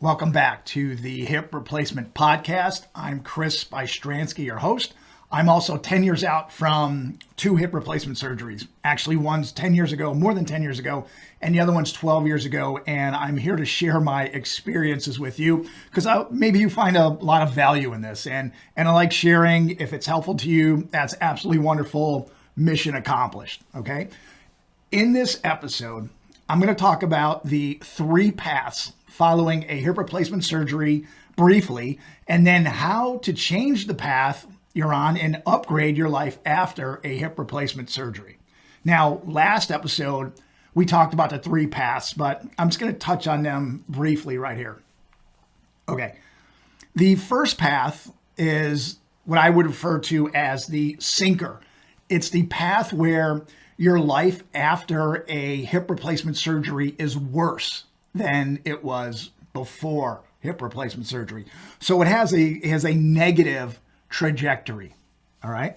Welcome back to the Hip Replacement Podcast. I'm Chris Bystriansky, your host. I'm also 10 years out from two hip replacement surgeries. Actually, one's 10 years ago, more than 10 years ago, and the other one's 12 years ago. And I'm here to share my experiences with you because maybe you find a lot of value in this. And I like sharing. If it's helpful to you, that's absolutely wonderful. Mission accomplished. Okay. In this episode, I'm going to talk about the 3 paths following a hip replacement surgery briefly, and then how to change the path you're on and upgrade your life after a hip replacement surgery. Now, last episode, we talked about the 3 paths, but I'm just going to touch on them briefly right here. Okay. The first path is what I would refer to as the sinker. It's the path where your life after a hip replacement surgery is worse than it was before hip replacement surgery. So it has a negative trajectory. All right.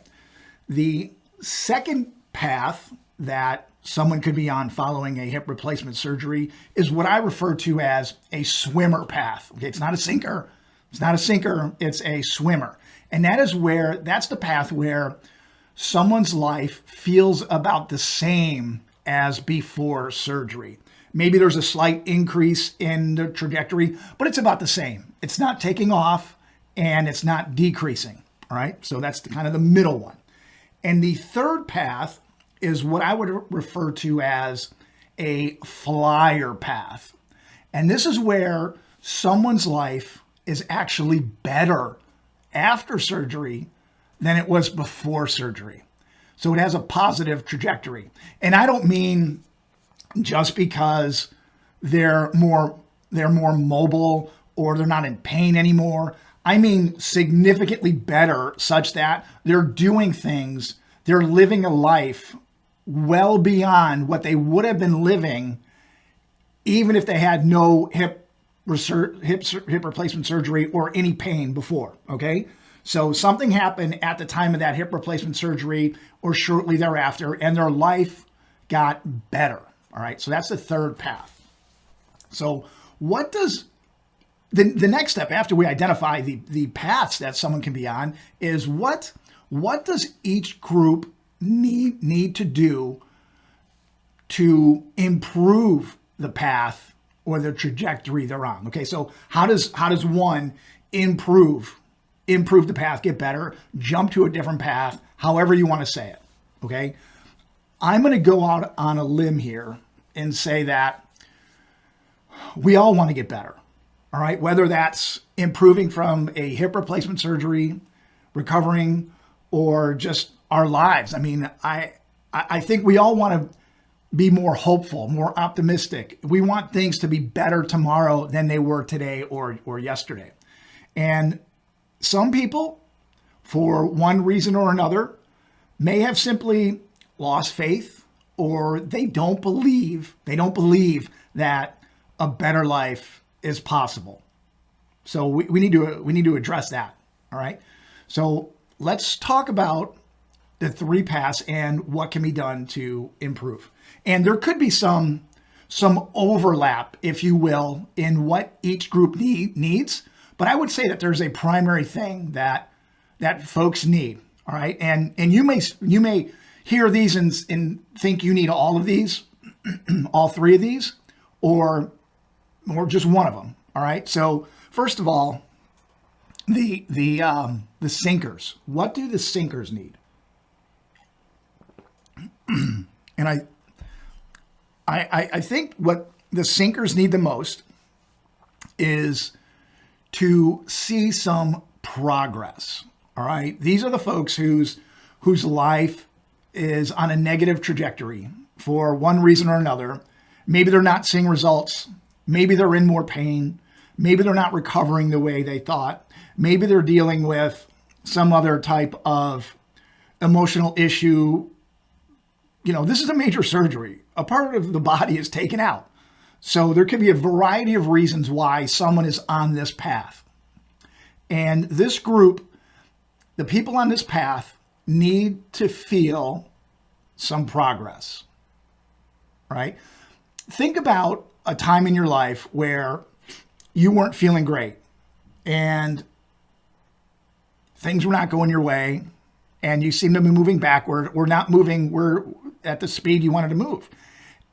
The second path that someone could be on following a hip replacement surgery is what I refer to as a swimmer path. Okay. It's not a sinker. It's not a sinker. It's a swimmer. And that's the path where someone's life feels about the same as before surgery. Maybe there's a slight increase in the trajectory, but it's about the same. It's not taking off and it's not decreasing. All right. So that's kind of the middle one. And the third path is what I would refer to as a flyer path. And this is where someone's life is actually better after surgery than it was before surgery. So it has a positive trajectory. And I don't mean just because they're more mobile or they're not in pain anymore. I mean significantly better, such that they're doing things, they're living a life well beyond what they would have been living even if they had no hip replacement surgery or any pain before, okay? So something happened at the time of that hip replacement surgery or shortly thereafter, and their life got better. All right. So that's the third path. So what does the next step after we identify the paths that someone can be on is what does each group need to do to improve the path or the trajectory they're on? Okay. So how does one improve the path, get better, jump to a different path, however you want to say it. Okay. I'm going to go out on a limb here and say that we all want to get better. All right. Whether that's improving from a hip replacement surgery, recovering, or just our lives. I mean, I think we all want to be more hopeful, more optimistic. We want things to be better tomorrow than they were today or yesterday. And some people, for one reason or another, may have simply lost faith, or they don't believe that a better life is possible. So we need to address that. All right. So let's talk about the 3 paths and what can be done to improve. And there could be some overlap, if you will, in what each group needs. But I would say that there's a primary thing that folks need. All right. And you may hear these and think you need all of these, all 3 of these, or just one of them. All right. So first of all, the sinkers. What do the sinkers need? And I think what the sinkers need the most is to see some progress. All right. These are the folks whose life is on a negative trajectory for one reason or another. Maybe they're not seeing results. Maybe they're in more pain. Maybe they're not recovering the way they thought. Maybe they're dealing with some other type of emotional issue. You know, this is a major surgery. A part of the body is taken out. So there could be a variety of reasons why someone is on this path. And this group, the people on this path, need to feel some progress, right? Think about a time in your life where you weren't feeling great and things were not going your way and you seem to be moving backward or not moving we're at the speed you wanted to move.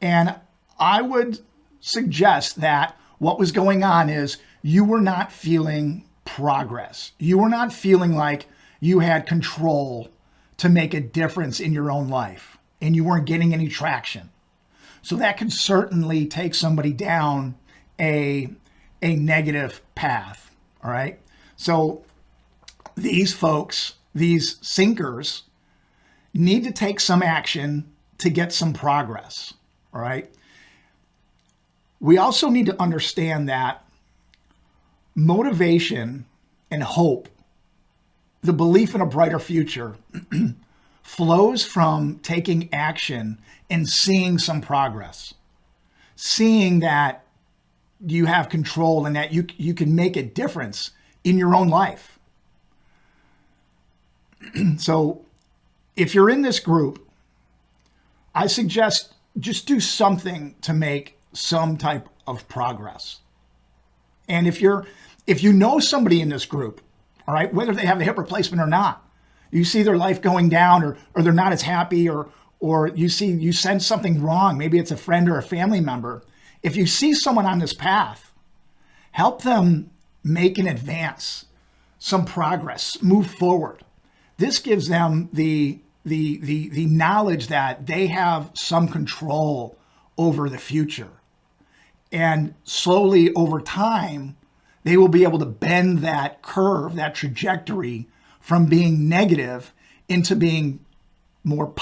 And I would suggest that what was going on is you were not feeling progress. You were not feeling like you had control to make a difference in your own life and you weren't getting any traction. So that can certainly take somebody down a negative path. All right. So these folks, these sinkers, need to take some action to get some progress. All right. We also need to understand that motivation and hope, the belief in a brighter future, flows from taking action and seeing some progress, seeing that you have control and that you can make a difference in your own life. So if you're in this group, I suggest just do something to make some type of progress. And if you know somebody in this group, all right, whether they have a hip replacement or not, you see their life going down or they're not as happy or you sense something wrong, maybe it's a friend or a family member. If you see someone on this path, help them make an advance, some progress, move forward. This gives them the knowledge that they have some control over the future. And slowly over time, they will be able to bend that curve, that trajectory from being negative into being more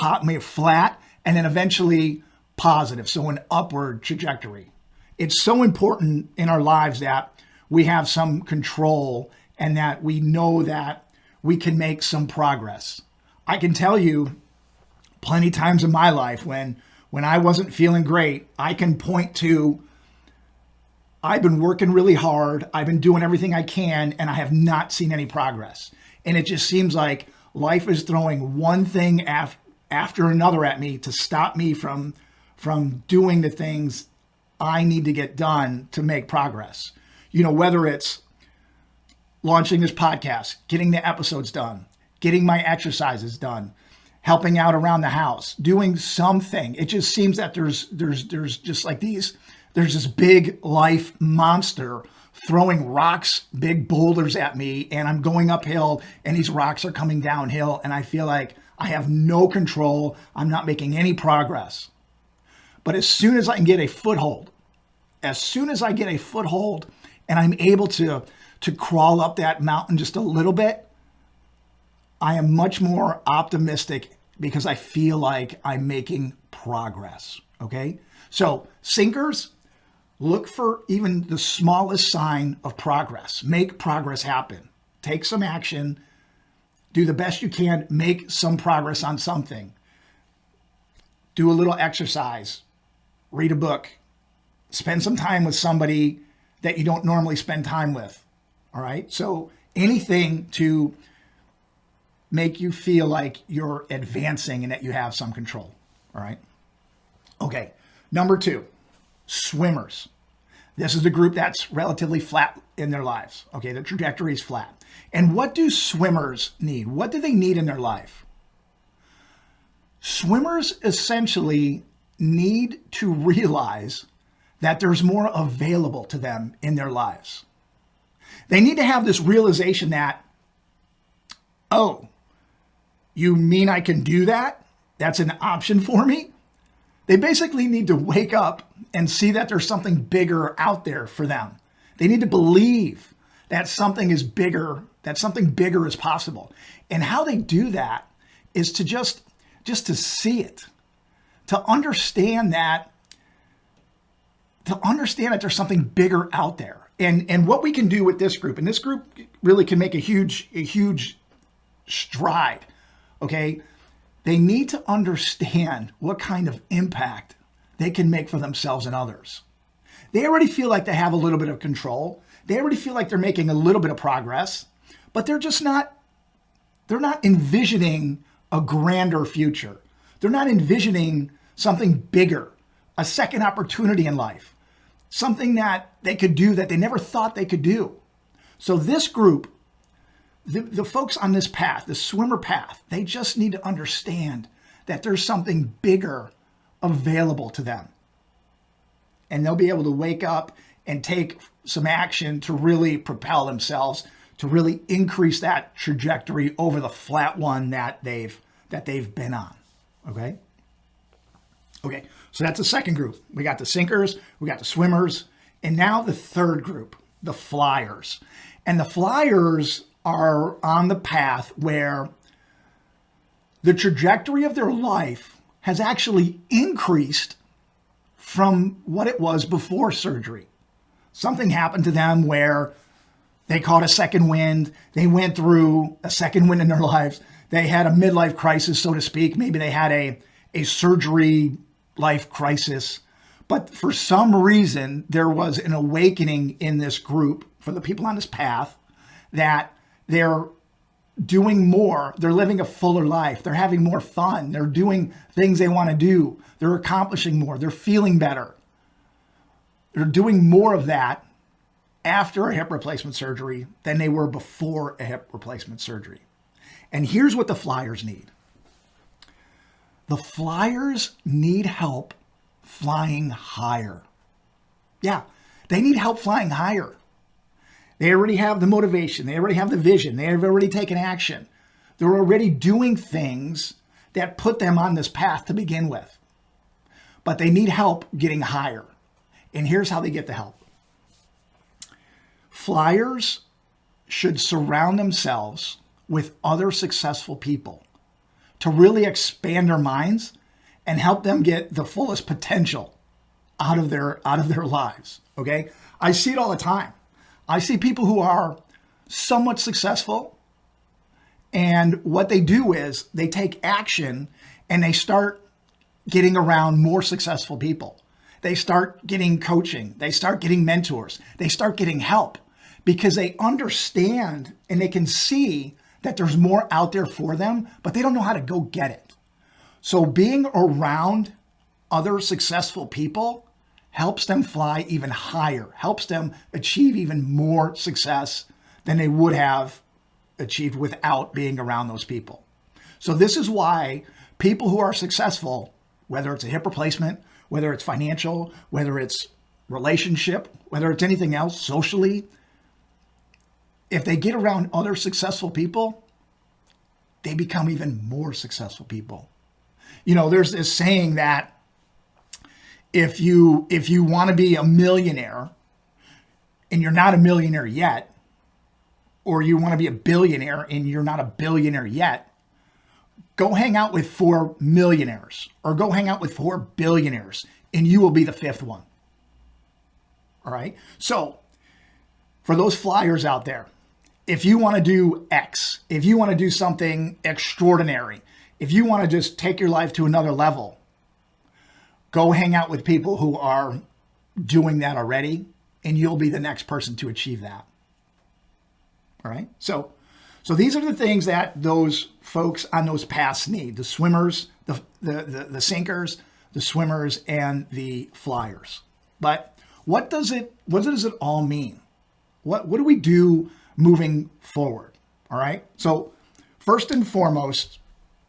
flat and then eventually positive. So an upward trajectory. It's so important in our lives that we have some control and that we know that we can make some progress. I can tell you plenty times in my life when I wasn't feeling great, I can point to I've been working really hard. I've been doing everything I can, and I have not seen any progress. And it just seems like life is throwing one thing after another at me to stop me from doing the things I need to get done to make progress. You know, whether it's launching this podcast, getting the episodes done, getting my exercises done, helping out around the house, doing something. It just seems that there's just like there's this big life monster throwing rocks, big boulders at me, and I'm going uphill and these rocks are coming downhill and I feel like I have no control. I'm not making any progress. But as soon as I can get a foothold, and I'm able to crawl up that mountain just a little bit, I am much more optimistic because I feel like I'm making progress. Okay. So sinkers, look for even the smallest sign of progress. Make progress happen. Take some action. Do the best you can. Make some progress on something. Do a little exercise. Read a book. Spend some time with somebody that you don't normally spend time with. All right? So anything to make you feel like you're advancing and that you have some control. All right? Okay. Number 2. Swimmers. This is the group that's relatively flat in their lives. Okay, the trajectory is flat. And what do swimmers need? What do they need in their life? Swimmers essentially need to realize that there's more available to them in their lives. They need to have this realization that, oh, you mean I can do that? That's an option for me? They basically need to wake up and see that there's something bigger out there for them. They need to believe that something is bigger, that something bigger is possible. And how they do that is to just to see it, to understand that there's something bigger out there. And what we can do with this group, and this group really can make a huge stride, okay? They need to understand what kind of impact they can make for themselves and others. They already feel like they have a little bit of control. They already feel like they're making a little bit of progress, but they're not envisioning a grander future. They're not envisioning something bigger, a second opportunity in life. something that they could do that they never thought they could do. So this group, the folks on this path, the swimmer path, they just need to understand that there's something bigger available to them. And they'll be able to wake up and take some action to really propel themselves, to really increase that trajectory over the flat one that they've been on. Okay? Okay, so that's the second group. We got the sinkers, we got the swimmers, and now the third group, the flyers. And the flyers are on the path where the trajectory of their life has actually increased from what it was before surgery. Something happened to them where they caught a second wind. They went through a second wind in their lives. They had a midlife crisis, so to speak. Maybe they had a surgery life crisis. But for some reason, there was an awakening in this group for the people on this path that they're doing more. They're living a fuller life. They're having more fun. They're doing things they want to do. They're accomplishing more. They're feeling better. They're doing more of that after a hip replacement surgery than they were before a hip replacement surgery. And here's what the flyers need. The flyers need help flying higher. Yeah, they need help flying higher. They already have the motivation. They already have the vision. They have already taken action. They're already doing things that put them on this path to begin with. But they need help getting higher. And here's how they get the help. Flyers should surround themselves with other successful people to really expand their minds and help them get the fullest potential out of their lives. Okay? I see it all the time. I see people who are somewhat successful, and what they do is they take action and they start getting around more successful people. They start getting coaching. They start getting mentors. They start getting help because they understand and they can see that there's more out there for them, but they don't know how to go get it. So being around other successful people helps them fly even higher, helps them achieve even more success than they would have achieved without being around those people. So this is why people who are successful, whether it's a hip replacement, whether it's financial, whether it's relationship, whether it's anything else socially, if they get around other successful people, they become even more successful people. You know, there's this saying that if you want to be a millionaire and you're not a millionaire yet, or you want to be a billionaire and you're not a billionaire yet, go hang out with 4 millionaires or go hang out with 4 billionaires and you will be the 5th one. All right. So for those flyers out there, if you want to do X, if you want to do something extraordinary, if you want to just take your life to another level, go hang out with people who are doing that already, and you'll be the next person to achieve that. All right. So these are the things that those folks on those paths need: the swimmers, the sinkers, the swimmers, and the flyers. But what does it all mean? What do we do moving forward? All right. So first and foremost,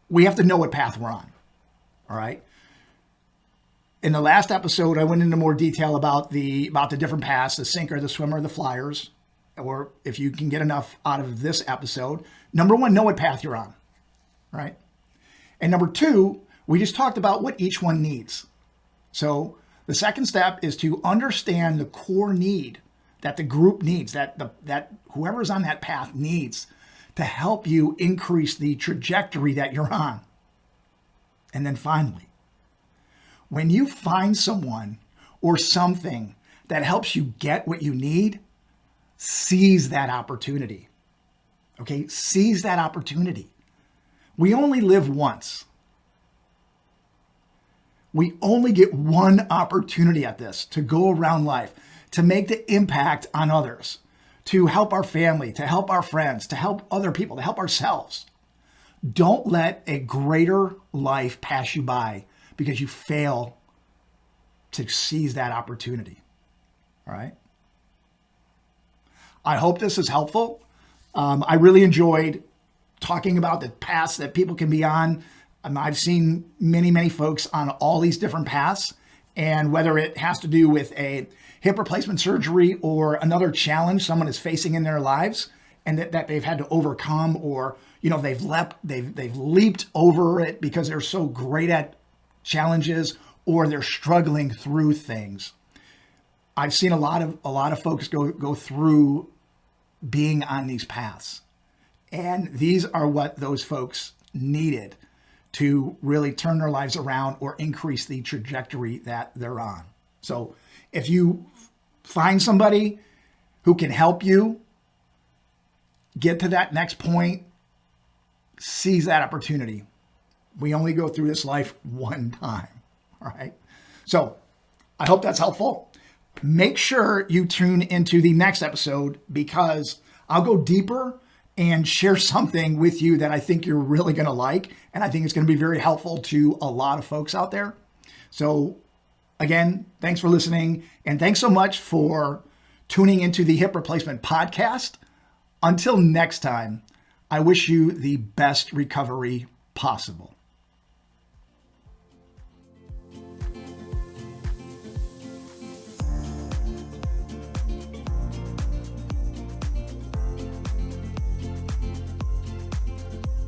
we have to know what path we're on. All right. In the last episode, I went into more detail about the different paths: the sinker, the swimmer, the flyers. Or if you can get enough out of this episode, number 1, know what path you're on. Right. And number 2, we just talked about what each one needs. So the second step is to understand the core need that the group needs, that whoever's on that path needs to help you increase the trajectory that you're on. And then finally, when you find someone or something that helps you get what you need, seize that opportunity. Okay? Seize that opportunity. We only live once. We only get one opportunity at this to go around life, to make the impact on others, to help our family, to help our friends, to help other people, to help ourselves. Don't let a greater life pass you by because you fail to seize that opportunity. All right. I hope this is helpful. I really enjoyed talking about the paths that people can be on. I've seen many folks on all these different paths, and whether it has to do with a hip replacement surgery or another challenge someone is facing in their lives and that they've had to overcome, or they've leaped over it because they're so great at challenges, or they're struggling through things. I've seen a lot of folks go through being on these paths. And these are what those folks needed to really turn their lives around or increase the trajectory that they're on. So if you find somebody who can help you get to that next point, seize that opportunity. We only go through this life one time. All right. So I hope that's helpful. Make sure you tune into the next episode, because I'll go deeper and share something with you that I think you're really going to like. And I think it's going to be very helpful to a lot of folks out there. So again, thanks for listening. And thanks so much for tuning into the Hip Replacement Podcast. Until next time, I wish you the best recovery possible.